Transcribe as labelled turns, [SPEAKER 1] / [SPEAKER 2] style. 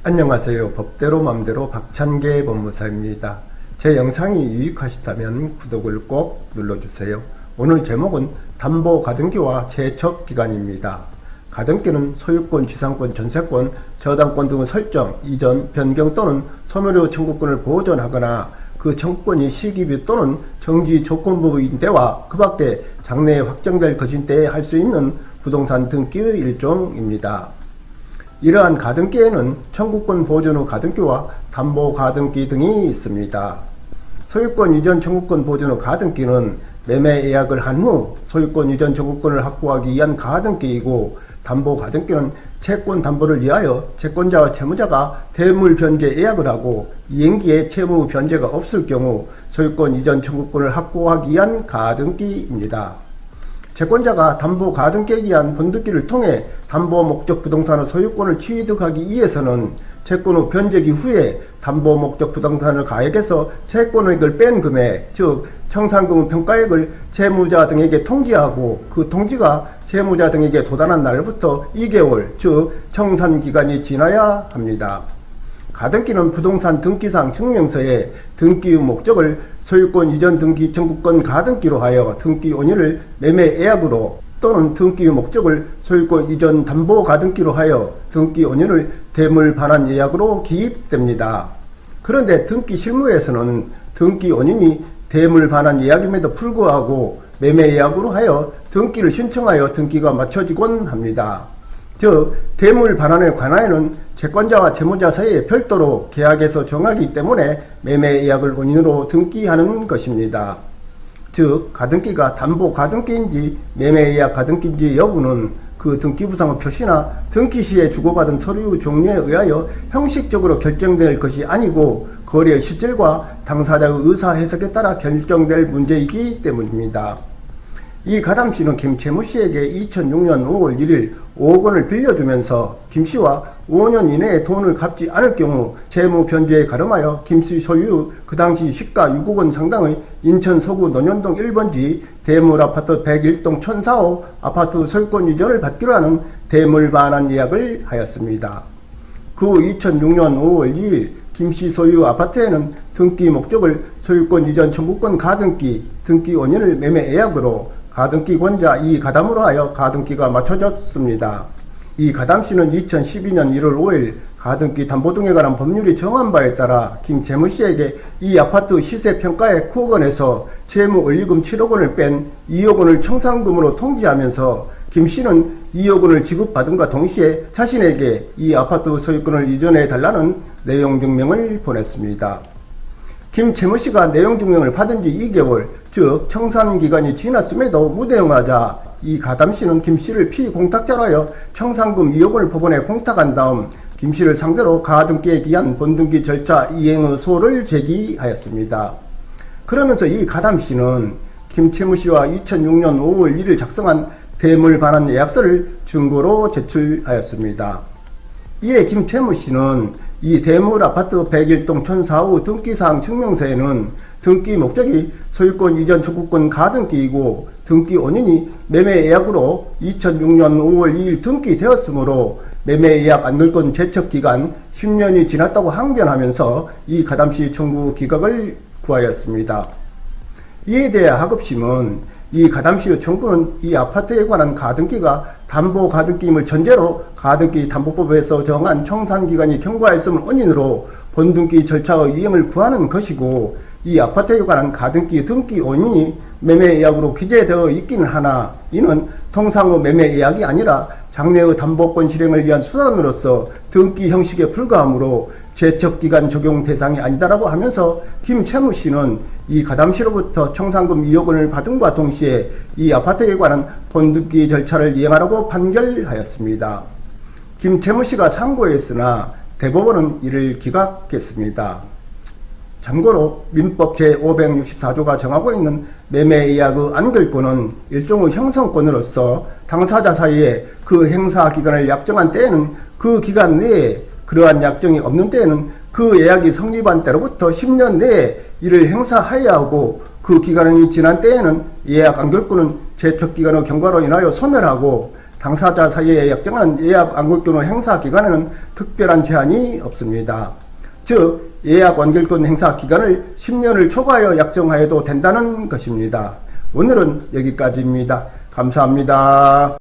[SPEAKER 1] 안녕하세요. 법대로 맘대로 박찬계 법무사입니다. 제 영상이 유익하시다면 구독을 꼭 눌러주세요. 오늘 제목은 담보 가등기와 제척 기간입니다. 가등기는 소유권, 지상권, 전세권, 저당권 등의 설정, 이전, 변경 또는 소멸의 청구권을 보존하거나 그 청구권이 시기비 또는 정지 조건부인 때와 그 밖에 장래에 확정될 것인 때에 할 수 있는 부동산 등기의 일종입니다. 이러한 가등기에는 청구권 보존 후 가등기와 담보 가등기 등이 있습니다. 소유권 이전 청구권 보존 후 가등기는 매매 예약을 한 후 소유권 이전 청구권을 확보하기 위한 가등기이고, 담보 가등기는 채권 담보를 위하여 채권자와 채무자가 대물 변제 예약을 하고 이행기에 채무 변제가 없을 경우 소유권 이전 청구권을 확보하기 위한 가등기입니다. 채권자가 담보 가등기에 의한 본등기를 통해 담보 목적 부동산의 소유권을 취득하기 위해서는 채권 후 변제기 후에 담보 목적 부동산을 가액에서 채권액을 뺀 금액, 즉 청산금 평가액을 채무자 등에게 통지하고 그 통지가 채무자 등에게 도달한 날부터 2개월, 즉 청산기간이 지나야 합니다. 가등기는 부동산 등기상 증명서에 등기의 목적을 소유권 이전 등기 청구권 가등기로 하여 등기 원인을 매매 예약으로, 또는 등기의 목적을 소유권 이전 담보 가등기로 하여 등기 원인을 대물 반환 예약으로 기입됩니다. 그런데 등기 실무에서는 등기 원인이 대물 반환 예약임에도 불구하고 매매 예약으로 하여 등기를 신청하여 등기가 맞춰지곤 합니다. 즉 대물 반환에 관하여는 채권자와 채무자 사이에 별도로 계약에서 정하기 때문에 매매 예약을 원인으로 등기하는 것입니다. 즉 가등기가 담보 가등기인지 매매 예약 가등기인지 여부는 그 등기부상의 표시나 등기 시에 주고받은 서류 종류에 의하여 형식적으로 결정될 것이 아니고 거래의 실질과 당사자의 의사 해석에 따라 결정될 문제이기 때문입니다. 이 가담씨는 김채무씨에게 2006년 5월 1일 5억 원을 빌려주면서 김씨와 5년 이내에 돈을 갚지 않을 경우 채무 변제에 가름하여 김씨 소유 그 당시 시가 6억 원 상당의 인천 서구 논현동 1번지 대물아파트 101동 1004호 아파트 소유권 이전을 받기로 하는 대물 반환 예약을 하였습니다. 그 2006년 5월 2일 김씨 소유 아파트에는 등기 목적을 소유권 이전 청구권 가등기, 등기 원인을 매매 예약으로, 가등기 권자 이 가담으로 하여 가등기가 맞춰졌습니다. 이 가담씨는 2012년 1월 5일 가등기 담보 등에 관한 법률이 정한 바에 따라 김채무씨에게 이 아파트 시세평가액 9억 원에서 채무 원리금 7억 원을 뺀 2억 원을 청산금으로 통지하면서 김씨는 2억 원을 지급받은과 동시에 자신에게 이 아파트 소유권을 이전해 달라는 내용 증명을 보냈습니다. 김채무씨가 내용 증명을 받은 지 2개월, 즉 청산기간이 지났음에도 무대응하자 이 가담씨는 김씨를 피공탁자로 하여 청산금 2억 원을 법원에 공탁한 다음 김씨를 상대로 가등기에 기한 본등기 절차 이행의 소를 제기하였습니다. 그러면서 이 가담씨는 김채무씨와 2006년 5월 1일 작성한 대물 반환 예약서를 증거로 제출하였습니다. 이에 김채무씨는 이 대물 아파트 101동 1004호 등기사항 증명서에는 등기 목적이 소유권 이전 청구권 가등기이고 등기 원인이 매매 예약으로 2006년 5월 2일 등기되었으므로 매매 예약 안들권 제척 기간 10년이 지났다고 항변하면서 이 가담씨 청구 기각을 구하였습니다. 이에 대해 하급심은 이 가담씨의 청구는 이 아파트에 관한 가등기가 담보 가등기임을 전제로 가등기 담보법에서 정한 청산기간이 경과했음을 원인으로 본등기 절차의 이행을 구하는 것이고, 이 아파트에 관한 가등기 등기 원인이 매매 예약으로 기재되어 있기는 하나 이는 통상의 매매 예약이 아니라 장래의 담보권 실행을 위한 수단으로서 등기 형식에 불과하므로 제척기간 적용 대상이 아니다라고 하면서 김채무씨는 이 가담씨로부터 청산금 2억 원을 받음과 동시에 이 아파트에 관한 본등기 절차를 이행하라고 판결하였습니다. 김채무씨가 상고했으나 대법원은 이를 기각했습니다. 참고로 민법 제564조가 정하고 있는 매매 예약의 안결권은 일종의 형성권으로서 당사자 사이에 그 행사 기간을 약정한 때에는 그 기간 내에, 그러한 약정이 없는 때에는 그 예약이 성립한 때로부터 10년 내에 이를 행사하여야 하고, 그 기간이 지난 때에는 예약 안결권은 제척기간의 경과로 인하여 소멸하고 당사자 사이에 약정하는 예약 완결권 행사 기간에는 특별한 제한이 없습니다. 즉 예약 완결권 행사 기간을 10년을 초과하여 약정하여도 된다는 것입니다. 오늘은 여기까지입니다. 감사합니다.